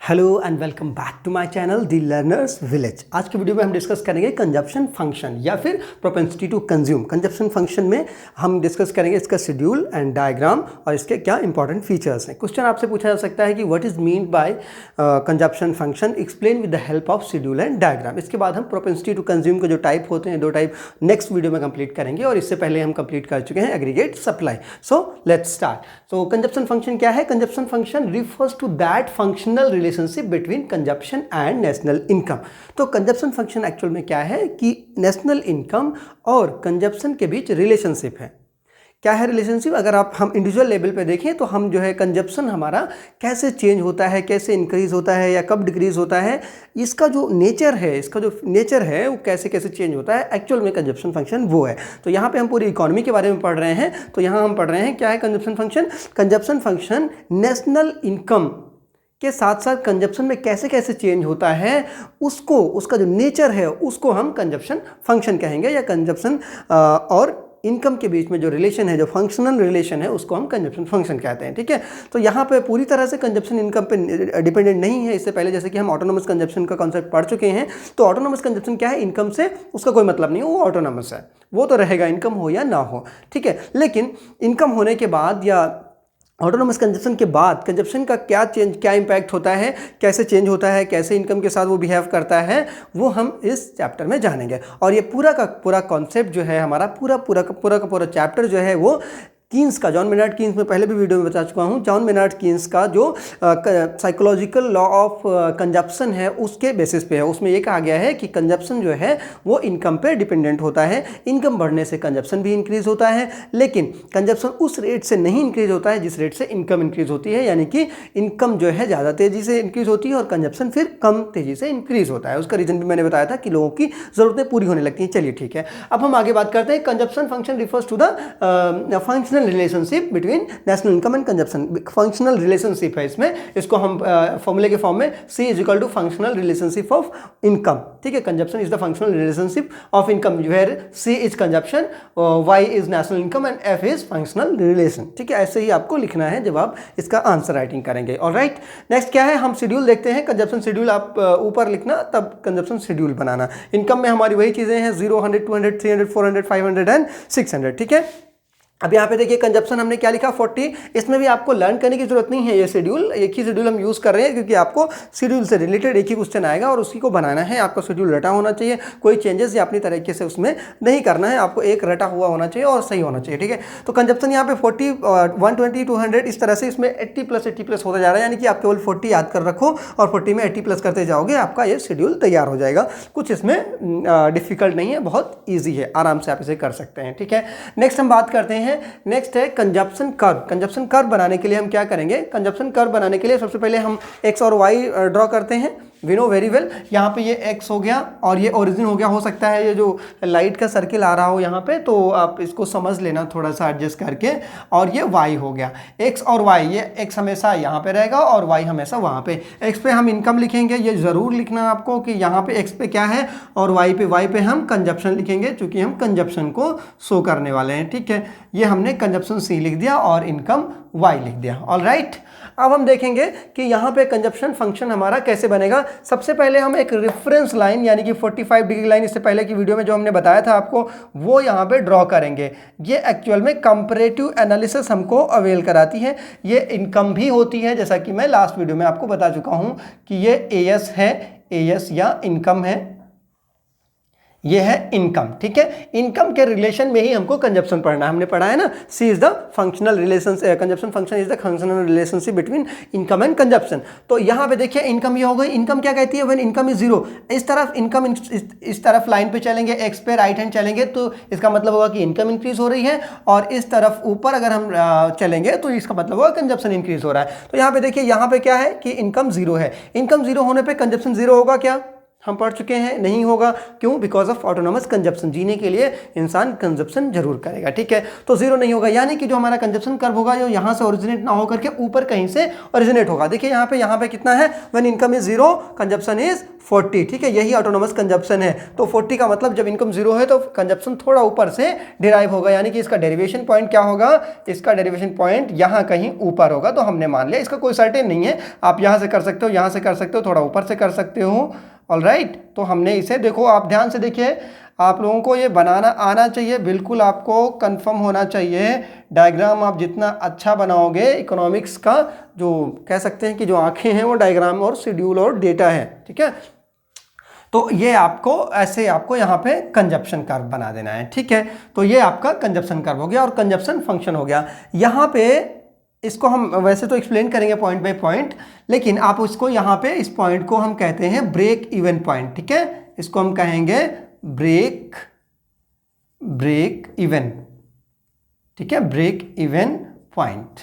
Hello and welcome back to my channel the learners village. आज के video में हम डिस्कस करेंगे कंजप्शन फंक्शन या फिर propensity to consume. Consumption function में हम डिस्कस करेंगे इसका शेड्यूल एंड डायग्राम और इसके क्या इंपॉर्टेंट फीचर्स हैं। क्वेश्चन आपसे पूछा जा सकता है कि what is mean bye consumption function, explain with the help of schedule and diagram. इसके बाद हम प्रोपेंसिटी टू कंज्यूम के जो टाइप होते हैं, दो टाइप नेक्स्ट वीडियो में कंप्लीट करेंगे और इससे पहले हम कंप्लीट कर चुके हैं aggregate supply. So let's start. So consumption function क्या है? Consumption function refers to that functional relationship between consumption and national income. तो कंजप्शन फंक्शन एक्चुअल में क्या है कि नेशनल इनकम और कंजप्शन के बीच रिलेशनशिप है। क्या है रिलेशनशिप? अगर हम इंडिविजुअल लेवल पे देखें तो हम जो है कंजप्शन हमारा कैसे चेंज होता है, कैसे इंक्रीज होता है या कब डिक्रीज होता है, इसका जो नेचर है वो कैसे कैसे चेंज होता है, एक्चुअल में कंजप्शन फंक्शन वो है। तो यहाँ पे हम पूरी इकोनॉमी के बारे में पढ़ रहे हैं। तो यहाँ हम पढ़ रहे हैं क्या है consumption function. Consumption function national income के साथ साथ कंजप्शन में कैसे कैसे चेंज होता है उसका जो नेचर है उसको हम कंजप्शन फंक्शन कहेंगे, या कंजप्शन और इनकम के बीच में जो रिलेशन है, जो फंक्शनल रिलेशन है, उसको हम कंजप्शन फंक्शन कहते हैं। ठीक है, तो यहाँ पे पूरी तरह से कंजप्शन इनकम पे डिपेंडेंट नहीं है। इससे पहले जैसे कि हम ऑटोनोमस कंजप्शन का कॉन्सेप्ट पढ़ चुके हैं। तो ऑटोनोमस कंजप्शन क्या है? इनकम से उसका कोई मतलब नहीं है, वो ऑटोनोमस है, वो तो रहेगा इनकम हो या ना हो। ठीक है, लेकिन इनकम होने के बाद या ऑटोनोमस कंजप्शन के बाद कंजप्शन का क्या इंपैक्ट होता है, कैसे चेंज होता है, कैसे इनकम के साथ वो बिहेव करता है, वो हम इस चैप्टर में जानेंगे। और ये पूरा का पूरा कॉन्सेप्ट जो है हमारा पूरा चैप्टर जो है वो कीन्स का, जॉन मेनार्ड कीन्स में पहले भी वीडियो में बता चुका हूँ, जॉन मेनार्ड कीन्स का जो साइकोलॉजिकल लॉ ऑफ कंजप्शन है उसके बेसिस पे है। उसमें ये कहा गया है कि कंजप्शन जो है वो इनकम पे डिपेंडेंट होता है। इनकम बढ़ने से कंजप्शन भी इंक्रीज होता है, लेकिन कंजप्शन उस रेट से नहीं इंक्रीज होता है जिस रेट से इनकम इंक्रीज होती है। यानी कि इनकम जो है ज़्यादा तेज़ी से इंक्रीज होती है और कंजप्शन फिर कम तेज़ी से इंक्रीज होता है। उसका रीज़न भी मैंने बताया था कि लोगों की ज़रूरतें पूरी होने लगती हैं। चलिए ठीक है, अब हम आगे बात करते हैं। Consumption function refers to the functional relationship between national income and consumption. Functional relationship है इसमें, इसको हम फॉर्मूले के फॉर्म में C is equal to functional relationship of income. ठीक है, consumption is the functional relationship of income where C is consumption, Y is national income and F is functional relation. ठीक है, ऐसे ही आपको लिखना है जब आप इसका आंसर राइटिंग करेंगे। ऑलराइट, नेक्स्ट क्या है, हम शेड्यूल देखते हैं। कंजप्शन शेड्यूल आप ऊपर लिखना, तब कंजप्शन शेड्यूल बनाना। इनकम में हमारी वही चीजें हैं, 0, 100, 200, 300, 400, 500 एंड 600। ठीक है, अब यहाँ पे देखिए कंजप्शन हमने क्या लिखा 40। इसमें भी आपको लर्न करने की जरूरत नहीं है, ये शेड्यूल एक ही शेड्यूल हम यूज़ कर रहे हैं क्योंकि आपको शेड्यूल से रिलेटेड एक ही क्वेश्चन आएगा और उसी को बनाना है। आपका शेड्यूल रटा होना चाहिए, कोई चेंजेस या अपनी तरीके से उसमें नहीं करना है, आपको एक रटा हुआ होना चाहिए और सही होना चाहिए। ठीक है, तो कंजप्शन यहाँ पे 40, 120, 200 इस तरह से इसमें 80+ होता जा रहा है। यानी कि आप केवल 40 याद कर रखो और 40 में 80+ करते जाओगे, आपका ये शेड्यूल तैयार हो जाएगा। कुछ इसमें डिफिकल्ट नहीं है, बहुत ईजी है, आराम से आप इसे कर सकते हैं। ठीक है, नेक्स्ट हम बात करते हैं। नेक्स्ट है कंजप्शन कर्व। कंजप्शन कर्व बनाने के लिए हम क्या करेंगे? कंजप्शन कर्व बनाने के लिए सबसे पहले हम x और y ड्रॉ करते हैं। वी नो वेरी वेल, यहाँ पे ये x हो गया और ये ओरिजिन हो गया। हो सकता है ये जो लाइट का सर्किल आ रहा हो यहाँ पे, तो आप इसको समझ लेना थोड़ा सा एडजस्ट करके। और ये y हो गया, x और y, ये x हमेशा यहाँ पे रहेगा और y हमेशा वहाँ पे। x पे हम इनकम लिखेंगे, ये जरूर लिखना आपको कि यहाँ पे x पे क्या है और y पे हम कंजप्शन लिखेंगे, चूंकि हम कंजप्शन को शो करने वाले हैं। ठीक है, ये हमने कंजप्शन C लिख दिया और इनकम y लिख दिया। ऑलराइट, अब हम देखेंगे कि यहाँ पे कंजप्शन फंक्शन हमारा कैसे बनेगा। सबसे पहले हम एक रेफरेंस लाइन यानी कि 45 डिग्री लाइन, इससे पहले की वीडियो में जो हमने बताया था आपको, वो यहाँ पे ड्रॉ करेंगे। ये एक्चुअल में कंपैरेटिव एनालिसिस हमको अवेल कराती है। ये इनकम भी होती है, जैसा कि मैं लास्ट वीडियो में आपको बता चुका हूँ कि ये AS है, AS या इनकम है, ये है इनकम। ठीक है, इनकम के रिलेशन में ही हमको कंजप्शन पढ़ना है। हमने पढ़ा है ना, C is the functional relation, consumption function is the functional relationship between income and consumption. तो यहाँ पे देखिए इनकम ये हो गई। इनकम क्या कहती है? When income is 0। इस तरफ इनकम इस तरफ लाइन पे चलेंगे, x पे राइट हैंड चलेंगे तो इसका मतलब होगा कि इनकम इंक्रीज हो रही है, और इस तरफ ऊपर अगर हम चलेंगे तो इसका मतलब होगा कंजप्शन इंक्रीज हो रहा है। तो यहाँ पे देखिए, यहाँ पे क्या है कि इनकम 0 है। इनकम 0 होने पर कंजप्शन 0 होगा क्या? हम पढ़ चुके हैं, नहीं होगा। क्यों? Because of autonomous consumption. जीने के लिए इंसान कंजप्शन जरूर करेगा, ठीक है। तो जीरो नहीं होगा, यानी कि जो हमारा कंजप्शन कर्व होगा जो यहाँ से ओरिजिनेट ना होकर के ऊपर कहीं से ओरिजिनेट होगा। देखिए यहाँ पे कितना है, when income is zero consumption is 40, ठीक है। यही ऑटोनॉमस कंजप्शन है। तो 40 का मतलब जब इनकम जीरो है तो कंजप्शन थोड़ा ऊपर से डिराइव होगा, यानी कि इसका डेरिवेशन पॉइंट क्या होगा, इसका डेरिवेशन पॉइंट यहाँ कहीं ऊपर होगा। तो हमने मान लिया, इसका कोई सर्टेन नहीं है, आप यहाँ से कर सकते हो, यहाँ से कर सकते हो, थोड़ा ऊपर से कर सकते हो। ऑलराइट, तो हमने इसे, देखो आप ध्यान से देखिए, आप लोगों को ये बनाना आना चाहिए, बिल्कुल आपको कंफर्म होना चाहिए। डायग्राम आप जितना अच्छा बनाओगे, इकोनॉमिक्स का जो कह सकते हैं कि जो आंखें हैं वो डायग्राम और शेड्यूल और डेटा है, ठीक है। तो ये आपको ऐसे आपको यहाँ पे कंजप्शन कर्व बना देना है, ठीक है। तो ये आपका कंजप्शन कर्व हो गया और कंजप्शन फंक्शन हो गया। यहाँ पे इसको हम वैसे तो एक्सप्लेन करेंगे पॉइंट बाय पॉइंट, लेकिन आप उसको यहाँ पे इस पॉइंट को हम कहते हैं ब्रेक इवन पॉइंट, ठीक है। इसको हम कहेंगे ब्रेक इवन, ठीक है, ब्रेक इवन पॉइंट।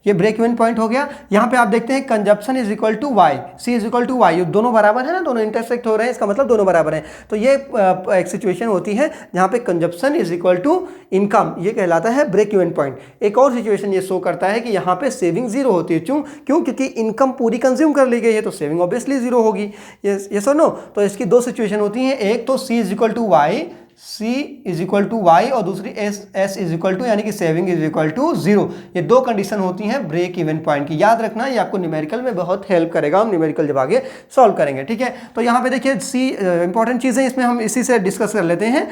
ये ब्रेक इवन पॉइंट हो गया। यहां पे आप देखते हैं consumption is equal to Y, C is equal to Y, ये दोनों बराबर है ना, दोनों इंटरसेक्ट हो रहे हैं, इसका मतलब दोनों बराबर हैं। तो ये एक सिचुएशन होती है जहां पे consumption is equal to income, ये कहलाता है ब्रेक इवन पॉइंट। एक और सिचुएशन ये शो करता है कि यहाँ पे सेविंग जीरो होती है। क्यों? क्योंकि इनकम पूरी कंज्यूम कर ली गई है, तो सेविंग ऑब्वियसली जीरो होगी। ये सुनो, तो इसकी दो सिचुएशन होती हैं, एक तो C is equal to Y, C is equal to Y, और दूसरी S इज इक्वल टू यानी कि saving is equal to zero. ये दो कंडीशन होती हैं ब्रेक इवन पॉइंट की, याद रखना, ये आपको न्यूमेरिकल में बहुत हेल्प करेगा, हम न्यूमेरिकल जब आगे सॉल्व करेंगे, ठीक है। तो यहाँ पे देखिए C इंपॉर्टेंट चीज़ है, इसमें हम इसी से डिस्कस कर लेते हैं।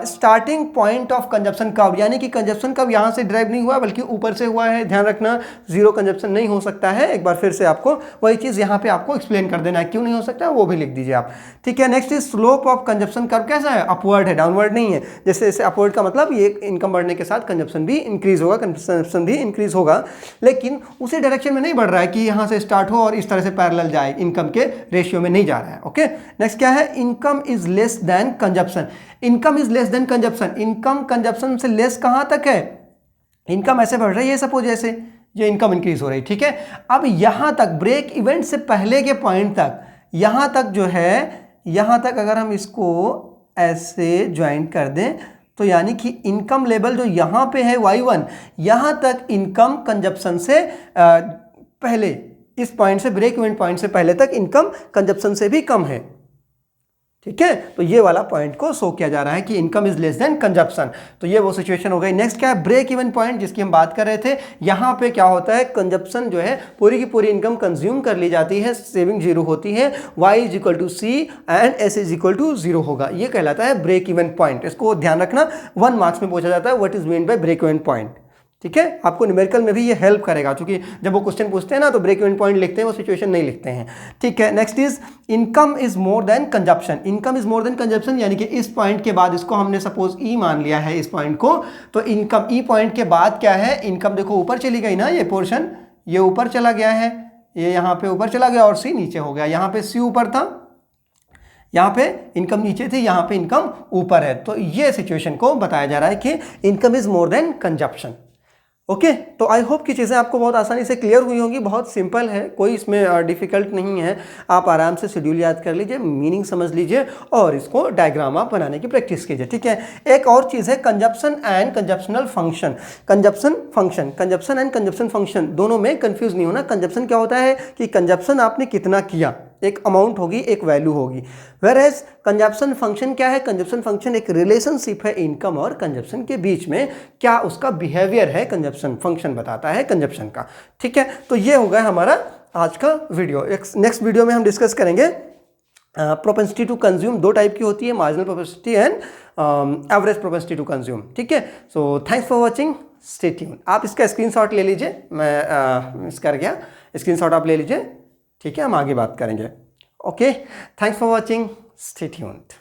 Starting point of consumption curve, यानी कि कंजप्शन कर्व यहाँ से ड्राइव नहीं हुआ बल्कि ऊपर से हुआ है, ध्यान रखना, जीरो कंजप्शन नहीं हो सकता है। एक बार फिर से आपको वही चीज़ यहाँ पे आपको एक्सप्लेन कर देना है, क्यों नहीं हो सकता वो भी लिख दीजिए आप, ठीक है। Next is slope of consumption curve कैसा है, अपवर्ड है, डाउनवर्ड नहीं है। जैसे जैसे अपवर्ड का मतलब ये इनकम बढ़ने के साथ कंजप्शन भी इंक्रीज होगा, कंजप्शन भी इंक्रीज होगा, लेकिन उसी डायरेक्शन में नहीं बढ़ रहा है कि यहां से स्टार्ट हो और इस तरह से पैरेलल जाए, इनकम के रेशियो में नहीं जा रहा है, ओके। नेक्स्ट क्या है, income is less than consumption. Income is less than consumption, income consumption से लेस कहां तक है, इनकम ऐसे बढ़ रही है, सपोज ऐसे ये इनकम इंक्रीज हो रही है, ठीक है। अब यहां तक ब्रेक इवेंट से पहले के पॉइंट तक, यहां तक जो है, यहां तक अगर हम इसको ऐसे ज्वाइंट कर दें तो यानी कि इनकम लेवल जो यहाँ पे है y1, यहाँ तक इनकम कंजप्शन से पहले, इस पॉइंट से ब्रेक इवन पॉइंट से पहले तक इनकम कंजप्शन से भी कम है, ठीक है। तो ये वाला पॉइंट को शो किया जा रहा है कि income is less than consumption. तो ये वो सिचुएशन हो गई। नेक्स्ट क्या है, ब्रेक इवन पॉइंट, जिसकी हम बात कर रहे थे। यहाँ पे क्या होता है, कंजप्शन जो है पूरी की पूरी इनकम कंज्यूम कर ली जाती है, सेविंग जीरो होती है, y is equal to C and s is equal to zero होगा। ये कहलाता है ब्रेक इवन पॉइंट। इसको ध्यान रखना, 1 मार्क्स में पूछा जाता है, what is mean by break even point, ठीक है। आपको न्यूमेरिकल में भी ये हेल्प करेगा, क्योंकि जब वो क्वेश्चन पूछते हैं ना तो ब्रेक इवन पॉइंट लिखते हैं, वो सिचुएशन नहीं लिखते हैं, ठीक है। Next is income is more than consumption. Income is more than consumption यानी कि इस पॉइंट के बाद, इसको हमने सपोज ई मान लिया है इस पॉइंट को, तो इनकम ई पॉइंट के बाद क्या है, इनकम देखो ऊपर चली गई ना, ये पोर्शन ये ऊपर चला गया है, ये यहाँ पे ऊपर चला गया और सी नीचे हो गया। यहाँ पे सी ऊपर था, यहाँ पे इनकम नीचे थी, यहाँ पे इनकम ऊपर है। तो ये सिचुएशन को बताया जा रहा है कि income is more than consumption, okay. तो आई होप कि चीज़ें आपको बहुत आसानी से क्लियर हुई होंगी। बहुत सिंपल है, कोई इसमें डिफिकल्ट नहीं है। आप आराम से शेड्यूल याद कर लीजिए, मीनिंग समझ लीजिए और इसको डायग्राम आप बनाने की प्रैक्टिस कीजिए, ठीक है। एक और चीज़ है consumption and consumptional function. Consumption function, consumption and consumption function, दोनों में कंफ्यूज नहीं होना। कंजप्शन क्या होता है कि कंजप्शन आपने कितना किया, एक अमाउंट होगी, एक वैल्यू होगी। वेयरएज कंजप्शन फंक्शन क्या है, कंजप्शन फंक्शन एक रिलेशनशिप है इनकम और कंजप्शन के बीच में, क्या उसका बिहेवियर है, कंजप्शन फंक्शन बताता है कंजप्शन का, ठीक है। तो ये होगा हमारा आज का वीडियो। नेक्स्ट वीडियो में हम डिस्कस करेंगे प्रोपेंसिटी टू कंज्यूम। दो टाइप की होती है, marginal propensity and average propensity to consume, ठीक है। So thanks for watching, stay tuned. आप इसका स्क्रीनशॉट ले लीजिए, मैं मिस कर गया, स्क्रीनशॉट आप ले लीजिए, ठीक है। हम आगे बात करेंगे, okay. Thanks for watching, stay tuned.